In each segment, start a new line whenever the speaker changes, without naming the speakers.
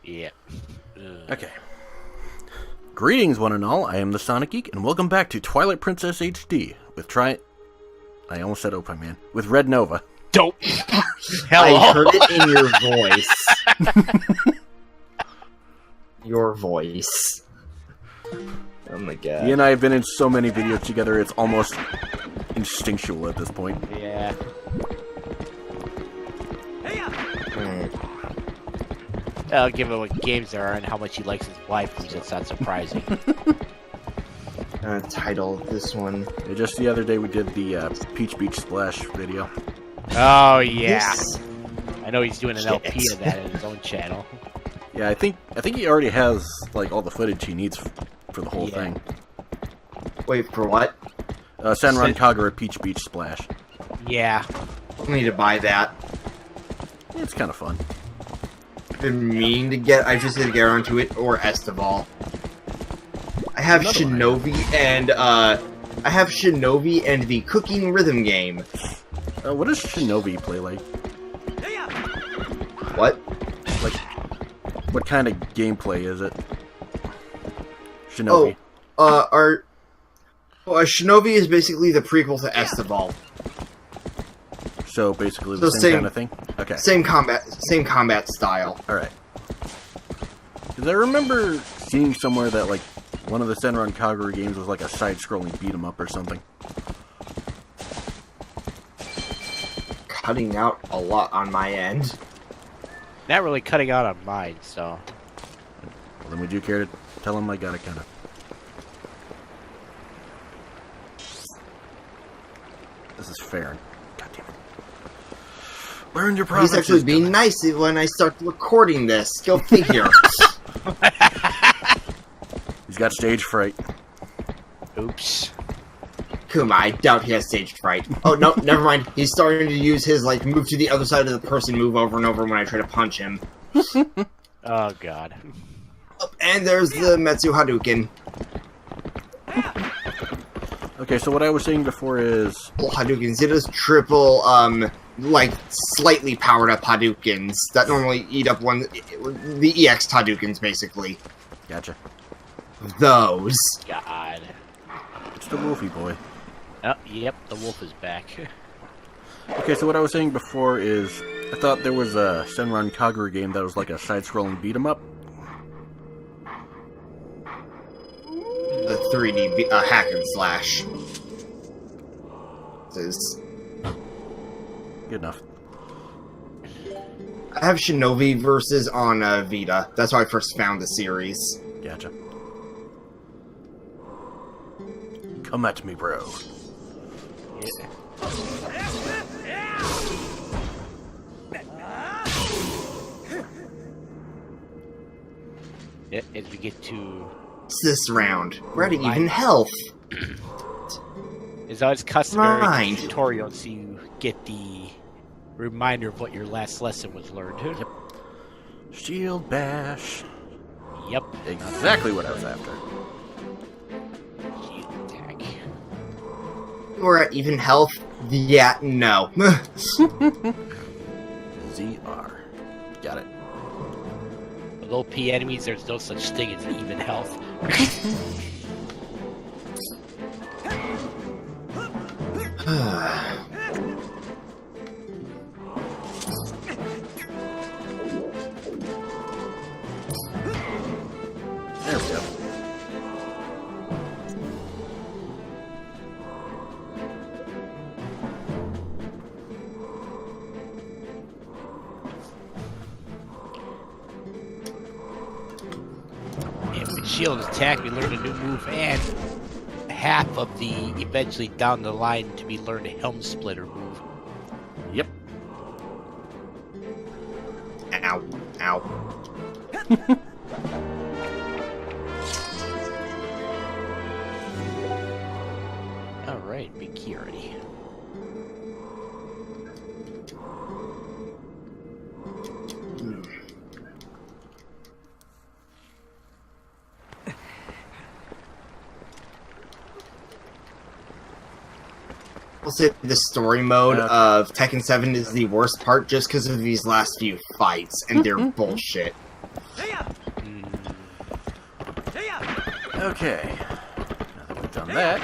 Yeah.
Okay. Greetings, one and all. I am the Sonic Geek, and welcome back to Twilight Princess HD with I almost said Opie Man. With Red Nova.
Dope.
I heard it in your voice. Your voice. Oh my god.
He and I have been in so many videos together, it's almost instinctual at this point.
Yeah. I'll give him what games there are and how much he likes his waifus. That's not surprising.
Title of this one.
Yeah, just the other day we did the Peach Beach Splash video.
Oh yeah.
This
I know he's doing an
shit.
LP of that in his own channel.
Yeah, I think he already has like all the footage he needs for the whole
Yeah.
thing.
Wait, for what?
Senran Kagura Peach Beach Splash.
Yeah.
I need to buy that.
It's kind of fun.
I've been meaning to get. I just need to get around to it or Estival. I have
Another one,
Shinobi and the cooking rhythm game.
What does Shinobi play like?
What?
Like, what kind of gameplay is it? Shinobi.
Shinobi is basically the prequel to Estival.
So basically
So
the same kind of thing? Okay.
Same combat style.
Alright. Because I remember seeing somewhere that, like, one of the Senran Kagura games was like a side-scrolling beat-em-up or something.
Cutting out a lot on my end.
Not really cutting out on mine, so.
Well, then would you care to tell him I gotta kind of... This is fair. God damn it. Learn your
He's
provinces.
actually being nice when I start recording this. Go figure.
He's got stage fright.
Oops.
Kuma, I doubt he has stage fright. Oh, no, never mind. He's starting to use his, like, move to the other side of the person move over and over when I try to punch him.
Oh god.
Oh, and there's the Metsu Hadouken.
Okay, so what I was saying before is...
Hadoukens. It is triple, like, slightly powered up Hadoukens that normally eat up the EX Hadoukens, basically.
Gotcha.
Those.
God.
It's the Wolfie boy.
Oh, yep, the wolf is back.
Okay, so what I was saying before is... I thought there was a Senran Kagura game that was like a side-scrolling beat-em-up.
The 3D hack and slash. This is...
Good enough.
I have Shinobi versus on Vita. That's how I first found the series.
Gotcha. Come at me, bro.
Yeah. Yeah, as we get to...
It's this round. We're at even health.
It's always customary
Mind.
tutorial so you get the reminder of what your last lesson was learned.
Yep. Shield bash.
Yep.
Exactly what I was after.
Shield attack.
We're at even health. Yeah, no.
ZR. Got it.
With OP enemies, there's no such thing as even health.
There we go.
And with shield attack, we learn a new move, and half of the eventually down the line to be learned a helm splitter move.
Yep.
Ow. Ow.
Alright, big key already.
I'll say the story mode of Tekken 7 is the worst part just because of these last few fights, and they're bullshit.
Okay. Now that we've done that,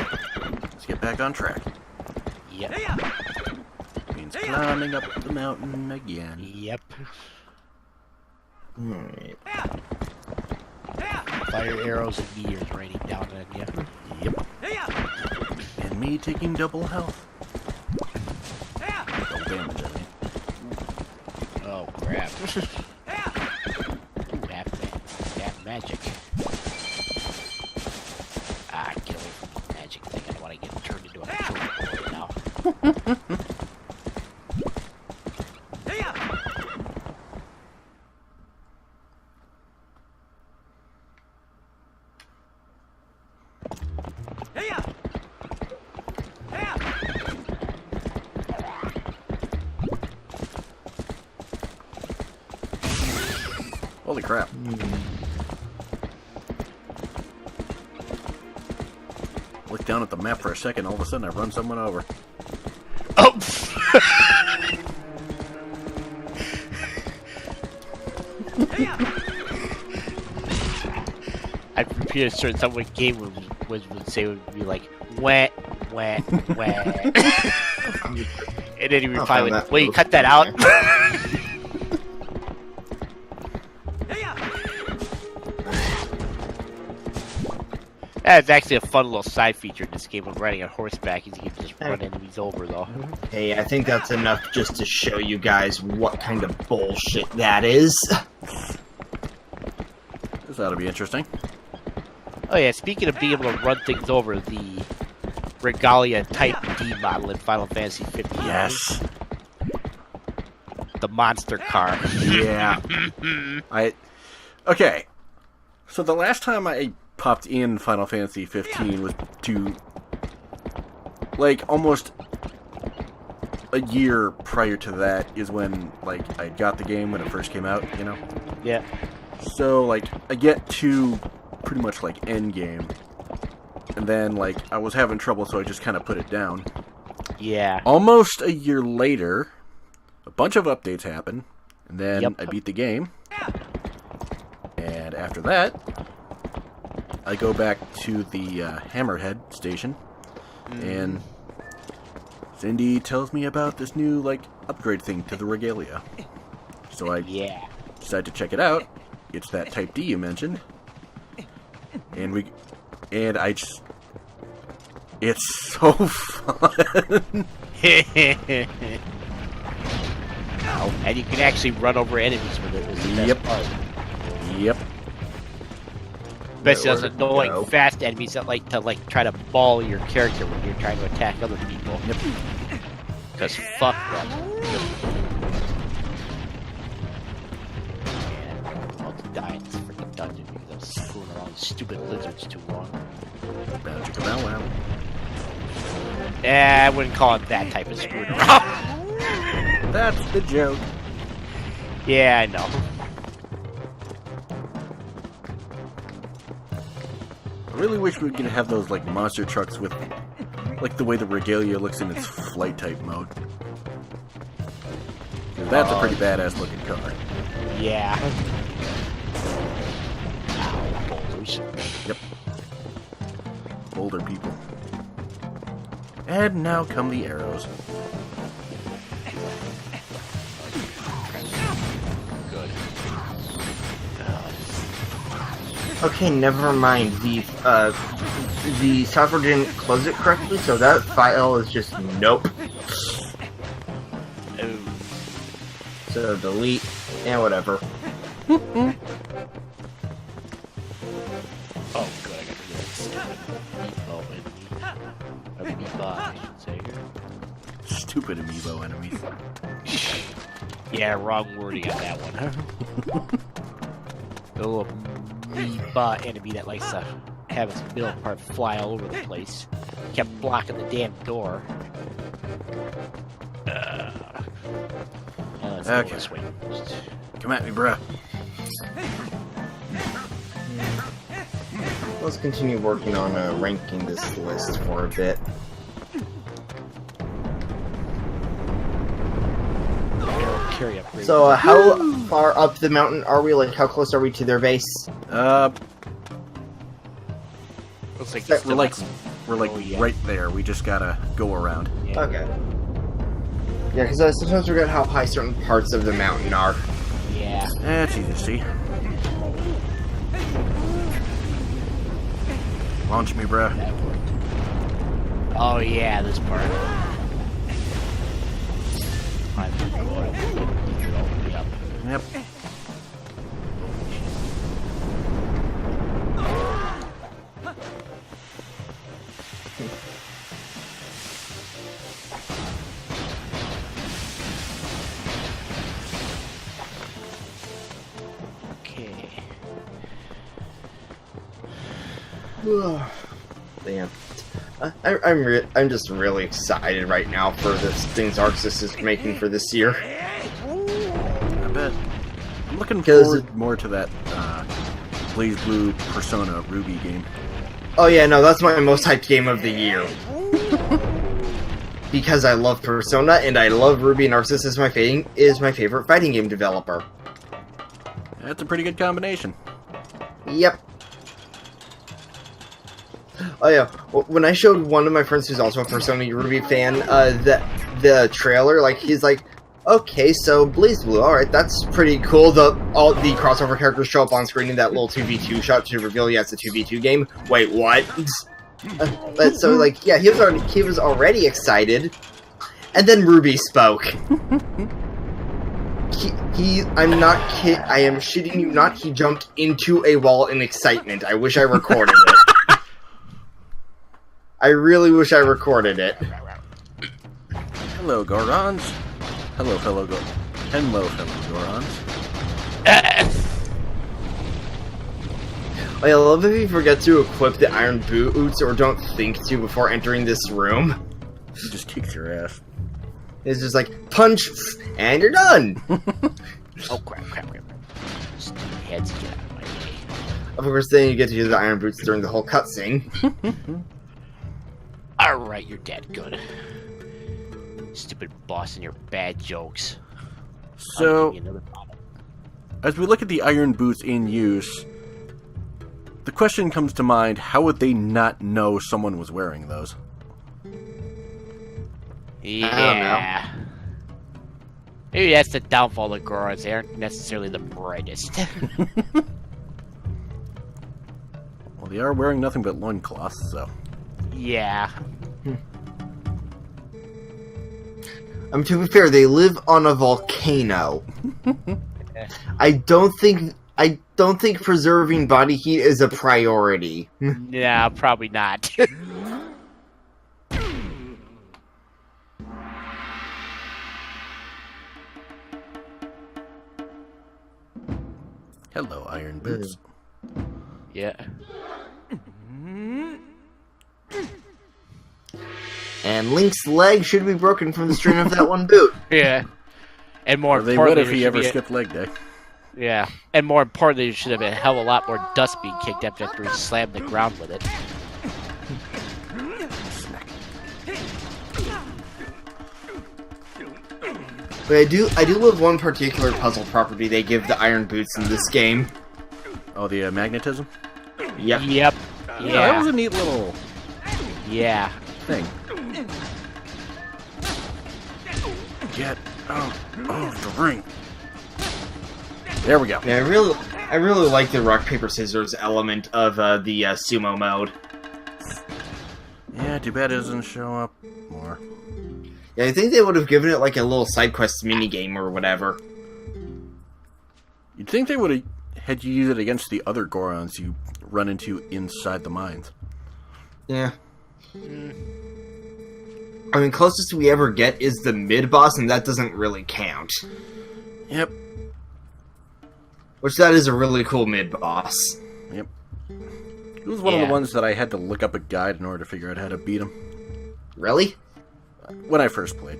let's get back on track.
Yep.
Means climbing up the mountain again.
Yep.
Alright.
Fire arrows and meteors raining down on you.
Yep. And me taking double health. Double damage, I mean.
Oh crap. Ooh, half magic. Get away from the magic thing. I don't want to get turned into a control right now.
Holy crap. Look down at the map for a second, all of a sudden I run someone over.
Oh! I'd repeat a certain someone game would say would be like wet, wet, wet. And then he would probably would, well, you cut that out. That's actually a fun little side feature in this game of riding on horseback, is you can just run enemies over though.
Hey, I think that's enough just to show you guys what kind of bullshit that is.
This ought to be interesting.
Oh yeah, speaking of being able to run things over, the Regalia Type D model in Final Fantasy 15.
Yes.
The monster car.
Yeah. Okay. So the last time I popped in Final Fantasy 15 was to, like, almost a year prior to that is when, like, I got the game when it first came out, you know?
Yeah.
So, like, I get to pretty much, like, end game. And then, like, I was having trouble, so I just kind of put it down.
Yeah.
Almost a year later, a bunch of updates happen, and then I beat the game. And after that, I go back to the Hammerhead station, and Cindy tells me about this new, like, upgrade thing to the Regalia. So I decide to check it out. It's that Type D you mentioned. And I just... It's so fun!
And you can actually run over enemies with it. Is the best part.
Yep.
Especially those annoying fast enemies that like to try to ball your character when you're trying to attack other people.
Yep.
Because fuck them. Man, I'm about to die in this freaking dungeon because I'm screwing around with stupid lizards too long.
Wow.
I wouldn't call it that type of screwing around.
That's the joke.
Yeah, I know.
I really wish we could have those, like, monster trucks with, like, the way the Regalia looks in its flight type mode. That's a pretty badass looking car.
Yeah. Ow, boulders.
Yep. Boulder people. And now come the arrows.
Good.
Okay, never mind. The software didn't close it correctly, so that file is just nope.
Oh.
So delete and whatever.
Oh, good. I got to do that stupid amiibo, I should say here.
Stupid amiibo enemies.
Yeah, wrong wording on that one. The little amoeba enemy that likes to have its middle part fly all over the place. Kept blocking the damn door. Let's go this way.
Come at me, bruh.
Let's continue working on ranking this list for a bit.
Carry upgrade.
So, how far up the mountain are we? Like, how close are we to their base?
Looks like
we're like right there. We just gotta go around.
Yeah.
Okay. Yeah, because I sometimes forget how high certain parts of the mountain are.
Yeah.
That's easy to see. Launch me, bruh.
Oh yeah, this part.
Yep.
Okay.
Damn. I'm just really excited right now for the things Arxis is making for this year.
I bet. I'm looking forward more to that Blaze Blue Persona Ruby game.
Oh yeah, no, that's my most hyped game of the year. Because I love Persona and I love Ruby, and Arxis is my favorite fighting game developer.
That's a pretty good combination.
Yep. Oh yeah, when I showed one of my friends who's also a Persona Ruby fan, the trailer, like, he's like, okay, so Blaze Blue, alright, that's pretty cool. All the crossover characters show up on screen in that little 2v2 shot to reveal, yeah, it's a 2v2 game. Wait, what? So, like, yeah, he was already excited, and then Ruby spoke. I'm not kidding, I am shitting you not, he jumped into a wall in excitement. I wish I recorded it. I really wish I recorded it.
Hello, Gorons. Hello, fellow Gorons.
I love if you forget to equip the iron boots or don't think to before entering this room.
He just kicks your ass.
It's just like, punch, and you're done!
Oh crap. Stupid heads, get out of my way.
Of course, then you get to use the iron boots during the whole cutscene.
Alright, you're dead. Good. Stupid boss and your bad jokes.
So, as we look at the iron boots in use, the question comes to mind, how would they not know someone was wearing those?
Yeah. Maybe that's the downfall of Gorons. They aren't necessarily the brightest.
Well, they are wearing nothing but loincloths, so...
Yeah.
I mean, to be fair, they live on a volcano. I don't think preserving body heat is a priority.
Yeah, probably not.
Hello, iron boots.
Yeah.
And Link's leg should be broken from the strain of that one boot.
Yeah. And more
They would
importantly,
if he ever skipped leg day.
Yeah. And more importantly, there should have been a hell of a lot more dust being kicked after he slammed the ground with it.
But I do love one particular puzzle property they give the iron boots in this game.
Oh, the magnetism?
Yep.
Yep.
Yeah, that was a neat little thing. Get out of the ring. There we go.
Yeah, I really like the rock paper scissors element of the sumo mode.
Yeah, too bad it doesn't show up more.
Yeah, I think they would have given it like a little side quest mini game or whatever.
You'd think they would have had you use it against the other Gorons you run into inside the mines.
Yeah. I mean, closest we ever get is the mid-boss, and that doesn't really count.
Yep.
Which, that is a really cool mid-boss.
Yep. It was one of the ones that I had to look up a guide in order to figure out how to beat him.
Really?
When I first played.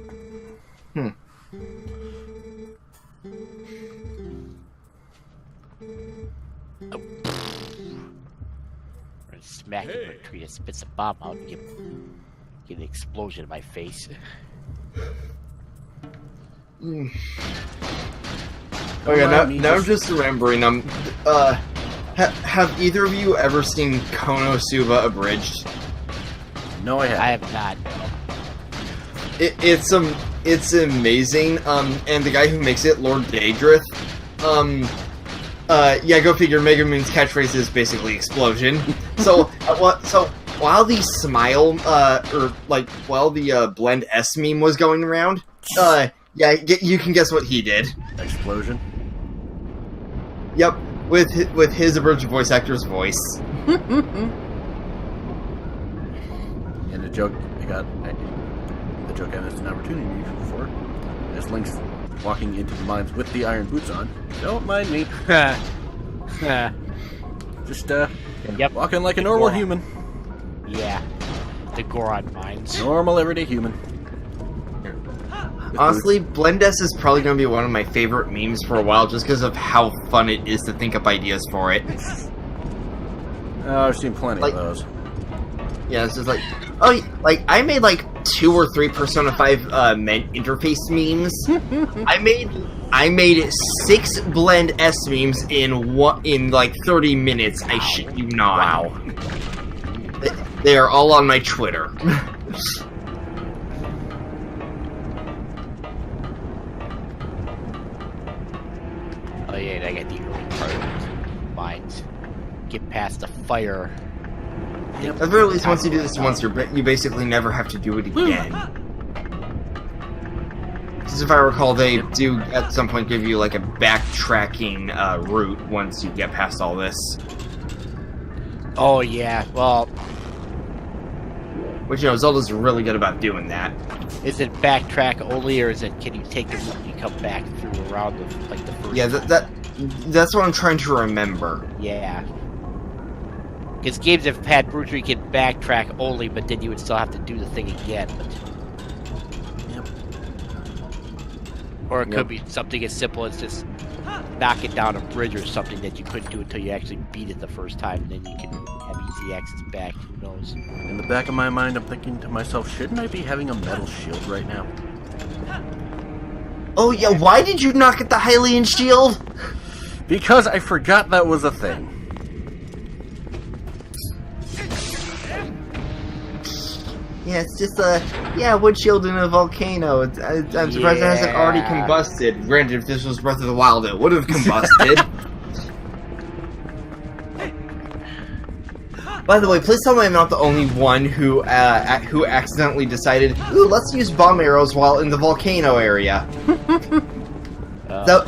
Smack him and treat it, spits a bomb out and give an explosion in my face.
Okay, now I'm just remembering, Have either of you ever seen Konosuba abridged?
No, I
I
haven't.
have not.
It's amazing. And the guy who makes it, Lord Daedrith, yeah, go figure. Mega Moon's catchphrase is basically explosion. So while the smile, while the Blend S meme was going around, yeah, you can guess what he did.
Explosion.
Yep, with his abridged voice actor's voice.
And the joke I missed an opportunity for is Link's walking into the mines with the iron boots on. Don't mind me. Just walking like a normal human.
Yeah. The Goron mines.
Normal everyday human.
Honestly, Blend S is probably going to be one of my favorite memes for a while, just because of how fun it is to think up ideas for it.
Oh, I've seen plenty of those.
Yeah, it's just like, I made like 2 or 3 Persona 5 interface memes. I made 6 Blend S memes in like 30 minutes. I shit you not.
Wow.
They are all on my Twitter.
Oh yeah, and I got the early part of it. Mines. Get past the fire.
At the very least, once you do this once, you basically never have to do it again. Because if I recall, they do at some point give you like a backtracking route once you get past all this.
Oh yeah, well...
Which, you know, Zelda's really good about doing that.
Is it backtrack only, or is it can you take the route and you come back through around the first...
Yeah, that's what I'm trying to remember.
Yeah. Because games have had routes where you can backtrack only, but then you would still have to do the thing again. But...
Yep.
Or it could be something as simple as just knocking down a bridge or something that you couldn't do until you actually beat it the first time, and then you can have easy access back. Who knows?
In the back of my mind, I'm thinking to myself, shouldn't I be having a metal shield right now?
Oh yeah, why did you not get the Hylian shield?
Because I forgot that was a thing.
Yeah, it's just wood shield in a volcano. I'm surprised it hasn't already combusted. Granted, if this was Breath of the Wild, it would have combusted. By the way, please tell me I'm not the only one who accidentally decided, ooh, let's use bomb arrows while in the volcano area.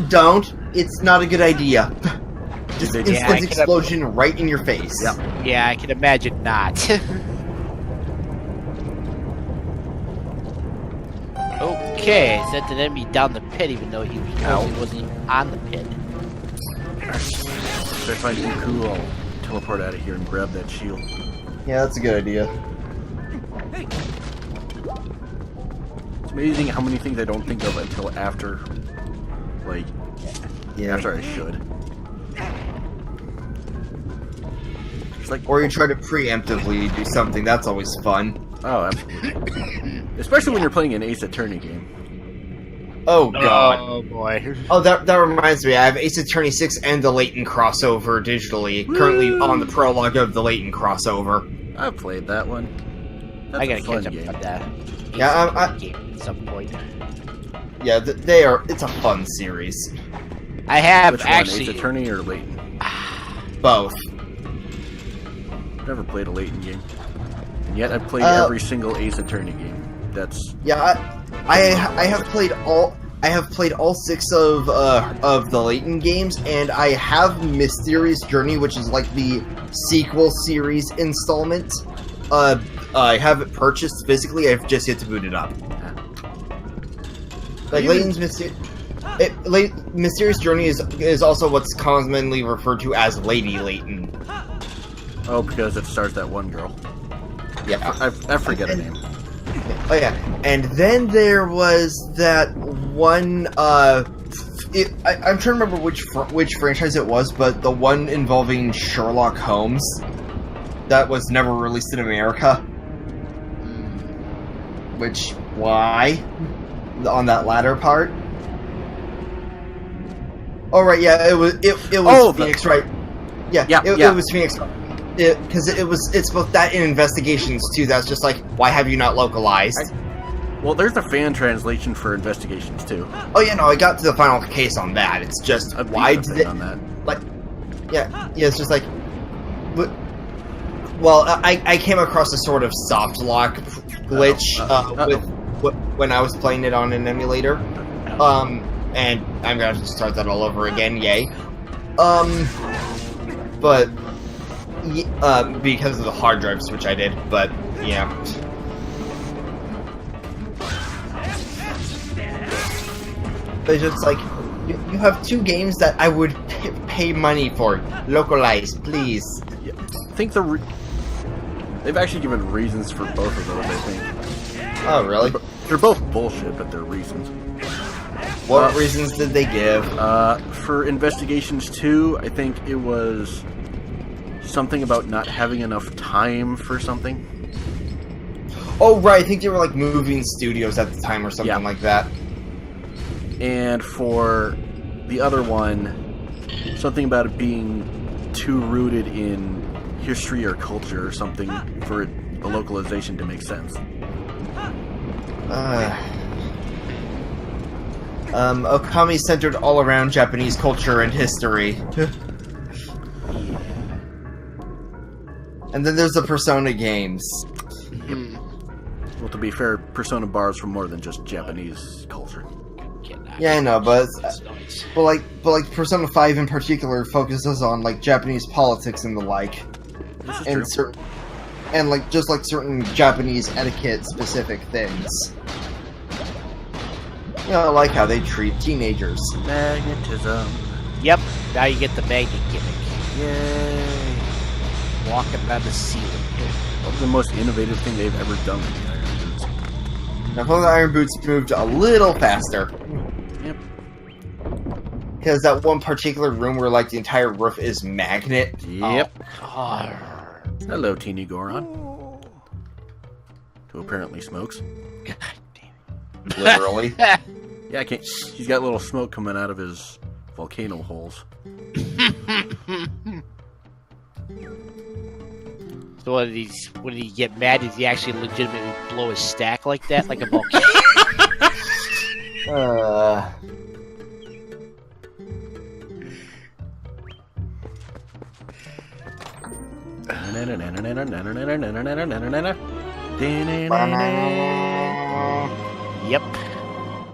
Don't. It's not a good idea. Just instant explosion right in your face.
Yep.
Yeah, I can imagine not. Okay, sent an enemy down the pit even though he wasn't even on the pit.
If I find you cool, I'll teleport out of here and grab that shield.
Yeah, that's a good idea.
It's amazing how many things I don't think of until after, after I should. It's like,
or you try to preemptively do something, that's always fun.
Oh, absolutely. Especially when you're playing an Ace Attorney game.
Oh god.
Oh boy.
Oh, that reminds me, I have Ace Attorney 6 and the Layton crossover digitally. Currently on the prologue of the Layton crossover.
I've played that one. That's
I gotta catch up
game.
on that.
Yeah,
game at some point.
Yeah, it's a fun series.
I have
Which
actually...
one, Ace Attorney or Layton?
Both.
Never played a Layton game. And yet I've played every single Ace Attorney game. That's...
Yeah, I have played all 6 of the Layton games, and I have Mysterious Journey, which is like the sequel series installment. I have it purchased physically. I've just yet to boot it up. Like Layton's Mysterious Journey is also what's commonly referred to as Lady Layton.
Oh, because it stars that one girl.
Yeah,
I forget her name.
Oh yeah, and then there was that one. I'm trying to remember which franchise it was, but the one involving Sherlock Holmes that was never released in America. Which why? On that latter part. Oh right, yeah, it was Phoenix, right? It was Phoenix. Because it's both that and Investigations too. That's just like, why have you not localized?
Well, there's a fan translation for Investigations too.
Oh yeah, no, I got to the final case on that. It's just why did it
on that?
like? Yeah, it's just like. Well, I came across a sort of soft lock glitch when I was playing it on an emulator, and I'm gonna have to start that all over again. Yay! But because of the hard drive switch I did, but yeah. But it's just like you have two games that I would pay money for. Localize, please.
Yeah. I think they've actually given reasons for both of those, I think.
Oh, really?
They're both bullshit, but they're reasons.
What reasons did they give?
For Investigations 2, I think it was something about not having enough time for something.
Oh, right. I think they were, like, moving studios at the time or something like that.
And for the other one, something about it being too rooted in history or culture or something for the localization to make sense.
Okami centered all around Japanese culture and history. And then there's the Persona games.
Well, to be fair, Persona borrows from more than just Japanese culture.
Yeah, I know, but like Persona 5 in particular focuses on like Japanese politics and the like, and certain Japanese etiquette specific things. You know, I like how they treat teenagers.
Magnetism.
Yep, now you get the magnet gimmick.
Yay!
Walking around the ceiling.
What was the most innovative thing they've ever done with the Iron Boots?
Now, the Iron Boots moved a little faster.
Yep.
Because that one particular room where, like, the entire roof is magnet.
Yep.
Oh.
Hello, Teeny Goron. Who apparently smokes.
God damn it.
Literally.
Yeah, I can't. He's got little smoke coming out of his volcano holes.
So when he get mad, does he actually legitimately blow his stack like that, like a volcano? Yep.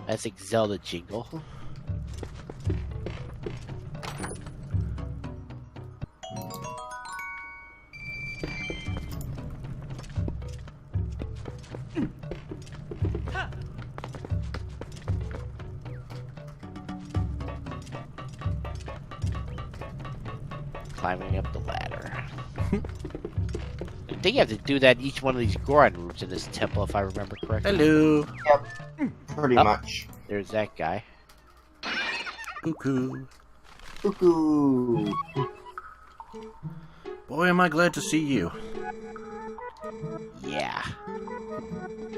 That's a Zelda jingle. Climbing up the ladder. I think you have to do that in each one of these Goron rooms in this temple, if I remember correctly.
Hello.
Yep. Pretty much.
There's that guy.
Cuckoo.
Cuckoo.
Boy, am I glad to see you.
Yeah.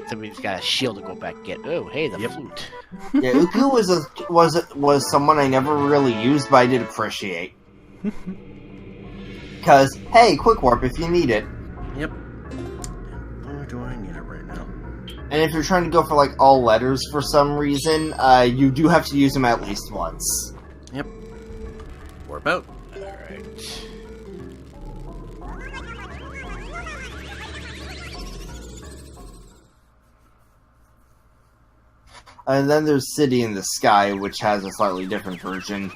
Somebody's got a shield to go back and get. Oh, hey, the flute.
Yeah, Uku was someone I never really used, but I did appreciate. Because, hey, quick warp if you need it.
Yep. Where do I need it right now?
And if you're trying to go for, like, all letters for some reason, you do have to use them at least once.
Yep. Warp out.
Alright.
And then there's City in the Sky, which has a slightly different version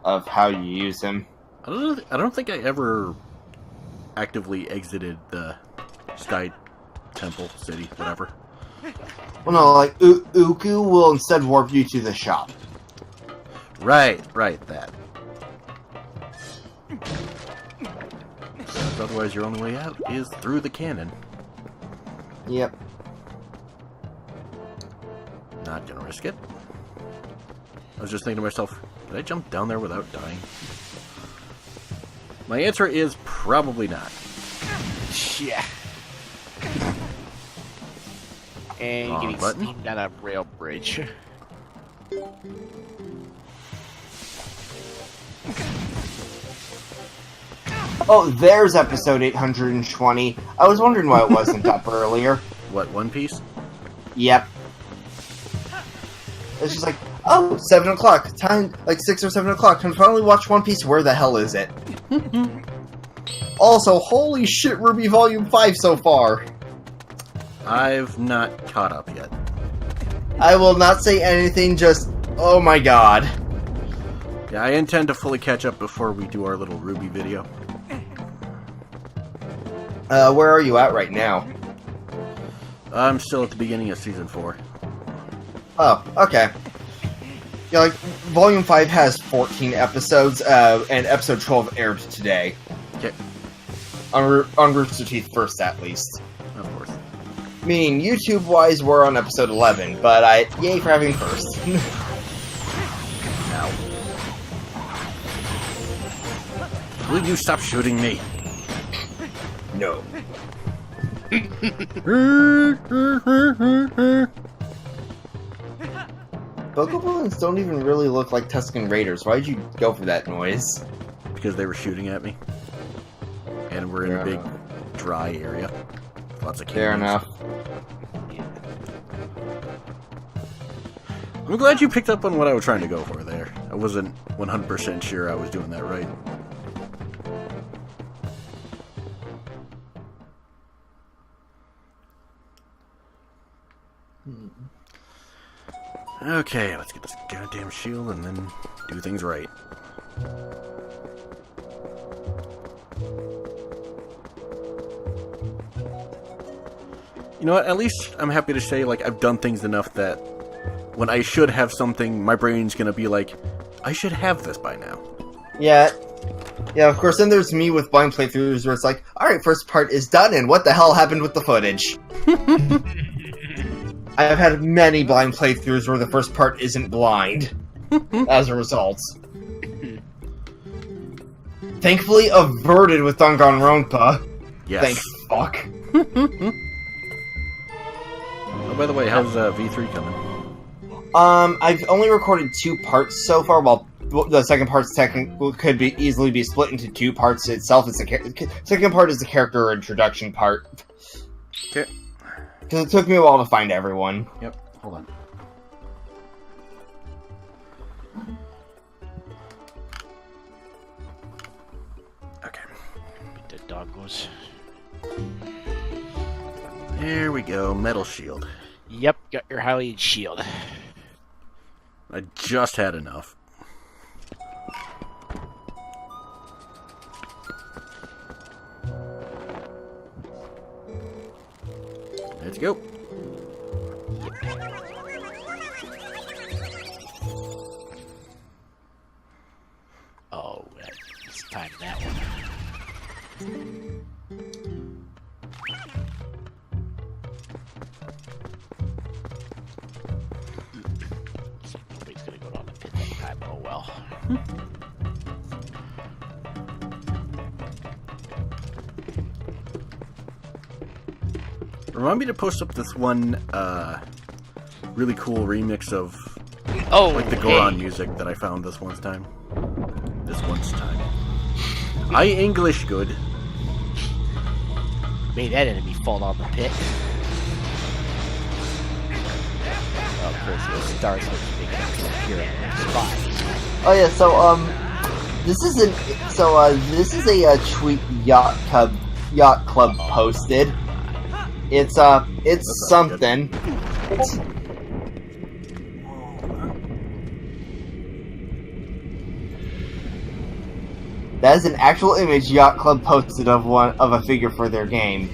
of how you use him.
I don't think I ever actively exited the Sky Temple City, whatever.
Well, no, like, Uku will instead warp you to the shop.
Right, that. Otherwise, your only way out is through the cannon.
Yep.
Not gonna risk it. I was just thinking to myself, did I jump down there without dying? My answer is probably not.
Yeah. And you're getting
button.
steamed down a rail bridge.
Oh, there's episode 820. I was wondering why it wasn't up earlier.
What, One Piece?
Yep. It's just like, oh, 7 o'clock. Time, like 6 or 7 o'clock. Can finally watch One Piece. Where the hell is it? Also, holy shit, Ruby Volume 5 so far.
I've not caught up yet.
I will not say anything, just, oh my god.
Yeah, I intend to fully catch up before we do our little Ruby video.
Where are you at right now?
I'm still at the beginning of Season 4.
Oh, okay. Yeah, like, Volume 5 has 14 episodes, and episode 12 aired today.
Okay.
On Rooster Teeth first, at least.
Of course.
Meaning, YouTube-wise, we're on episode 11, but yay for having first.
Ow. Will you stop shooting me?
No. Bokoblins don't even really look like Tusken Raiders. Why'd you go for that noise?
Because they were shooting at me. And we're in a big, dry area. Lots of
Fair enough.
I'm glad you picked up on what I was trying to go for there. I wasn't 100% sure I was doing that right. Okay, let's get this goddamn shield and then do things right. You know what, at least I'm happy to say, like, I've done things enough that when I should have something, my brain's gonna be like, I should have this by now.
Yeah. Yeah, of course, then there's me with blind playthroughs where it's like, alright, first part is done, and what the hell happened with the footage? I have had many blind playthroughs where the first part isn't blind, as a result. Thankfully averted with Danganronpa.
Yes.
Thank fuck.
Oh, by the way, how's V3 coming?
I've only recorded 2 parts so far, while the second part's could easily be split into 2 parts itself. Second part is the character introduction part.
Okay.
Because it took me a while to find everyone.
Yep, hold on. Okay.
The doggos.
There we go, metal shield.
Yep, got your highlighted shield.
I just had enough. Let's go.
Oh, it's time that one. Nobody's gonna go down the pit that time. Oh well.
Remind me to post up this one really cool remix of like the Goron music that I found this one's time. I English good.
Made that enemy fall down the pit. Oh, of course, those stars look big enough to appear in the spot.
Oh yeah, so this is a tweet Yacht Club posted. It's something. That is an actual image Yacht Club posted of a figure for their game.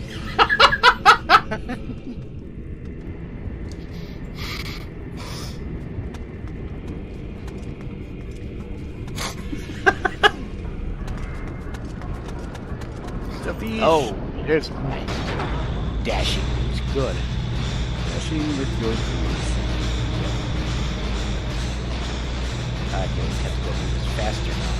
Oh, here's my dashing. It's good.
Dashing with your boots.
I just have to go through this faster now.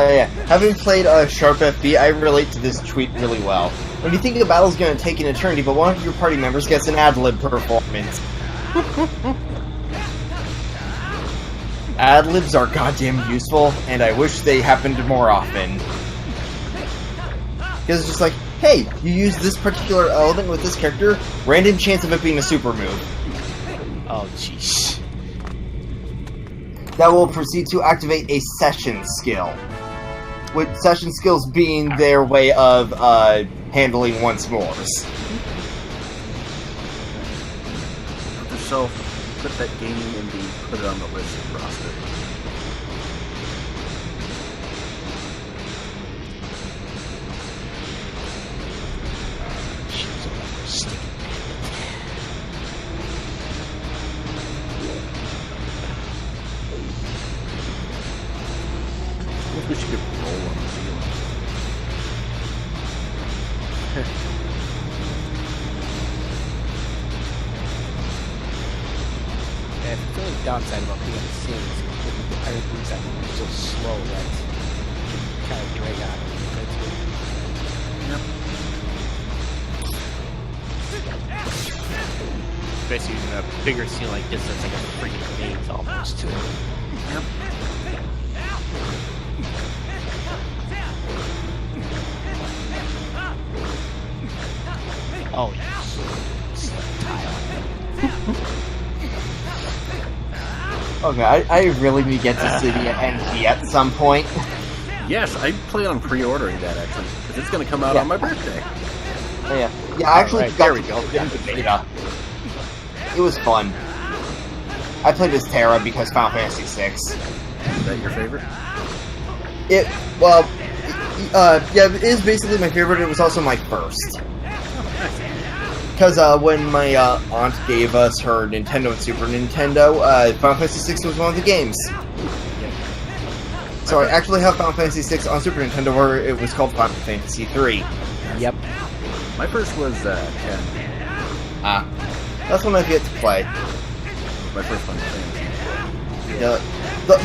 Yeah. Having played Sharp FB, I relate to this tweet really well. when you think a battle's gonna take an eternity, but one of your party members gets an ad-lib performance. Ad-libs are goddamn useful, and I wish they happened more often. Because it's just like, hey, you use this particular element with this character, random chance of it being a super move.
Oh, jeez.
That will proceed to activate a session skill. With session skills being their way of handling once-mores.
So, put that game in the put it on the list roster. I wish you could roll on the ceiling.
Yeah, the only downside about being on the ceiling is the pirate moves that move so slow that you kind of drag on it. Especially in a bigger ceiling like this, that's like a freaking maze almost to it.
Yep.
Oh, yes.
Okay, I really need to get to City NP at some point.
Yes, I plan on pre-ordering that actually, because it's going to come out on my birthday.
Oh, yeah. Yeah, I actually
right,
got
there we go.
the beta. It was fun. I played as Terra because Final Fantasy VI.
Is that your favorite?
Yeah, it is basically my favorite. It was also my first. Because when my aunt gave us her Nintendo and Super Nintendo, Final Fantasy VI was one of the games. So I actually have Final Fantasy VI on Super Nintendo, where it was called Final Fantasy III.
Yep.
My first was 10.
That's one I've yet to play.
My first Final Fantasy.
Yeah.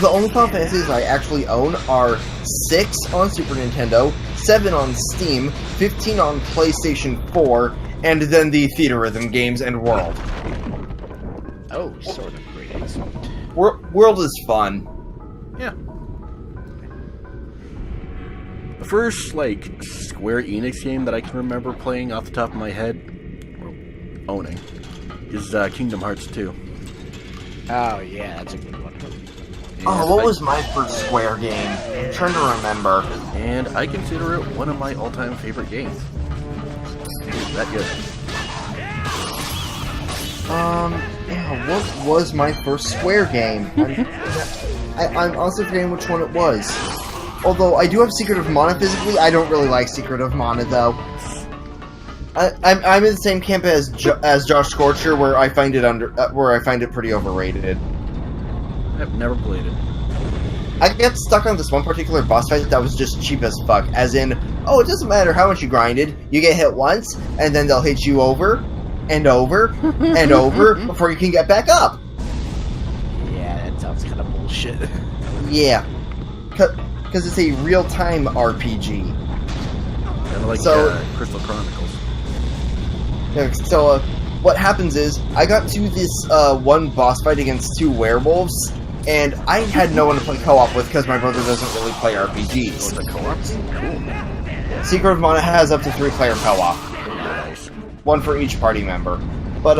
The only Final Fantasies I actually own are 6 on Super Nintendo, 7 on Steam, 15 on PlayStation 4, and then the Theater Rhythm games and World.
Oh, sort of great. Excellent.
World is fun.
Yeah. The first, like, Square Enix game that I can remember playing off the top of my head, or owning, is Kingdom Hearts 2.
Oh, yeah, that's a good one.
Oh, what was my first Square game? I'm trying to remember.
And I consider it one of my all-time favorite games. That good.
Yeah, what was my first Square game? I'm also forgetting which one it was. Although I do have Secret of Mana physically, I don't really like Secret of Mana though. I'm in the same camp as Josh Scorcher, where I find it pretty overrated.
I've never played it.
I get stuck on this one particular boss fight that was just cheap as fuck. As in, oh, it doesn't matter how much you grinded, you get hit once, and then they'll hit you over, and over, and over, before you can get back up.
Yeah, that sounds kind of bullshit.
Yeah. Because it's a real-time RPG.
Kind of like Crystal Chronicles.
Yeah, so, what happens is, I got to this one boss fight against 2 werewolves, and I had no one to play co-op with because my brother doesn't really play RPGs.
Oh, the co-ops? Cool.
Secret of Mana has up to 3-player co-op.
Nice.
1 for each party member. But,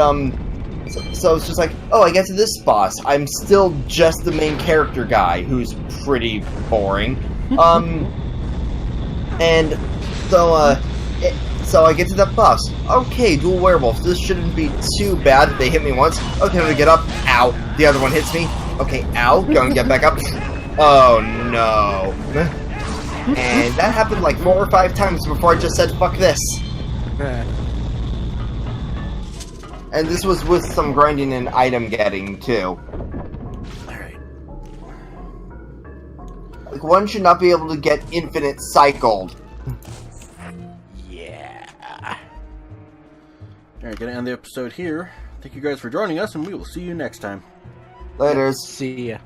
so it's just like, oh, I get to this boss. I'm still just the main character guy, who's pretty boring. And so, so I get to that boss. Okay, dual werewolves. This shouldn't be too bad. They hit me once. Okay, I'm gonna get up. Ow. The other one hits me. Okay, ow. Gonna get back up. Oh, no. And that happened like 4 or 5 times before I just said, fuck this. And this was with some grinding and item getting, too.
Alright.
Like, one should not be able to get infinite cycled.
Yeah.
Alright, gonna end the episode here. Thank you guys for joining us, and we will see you next time.
Laters.
See ya.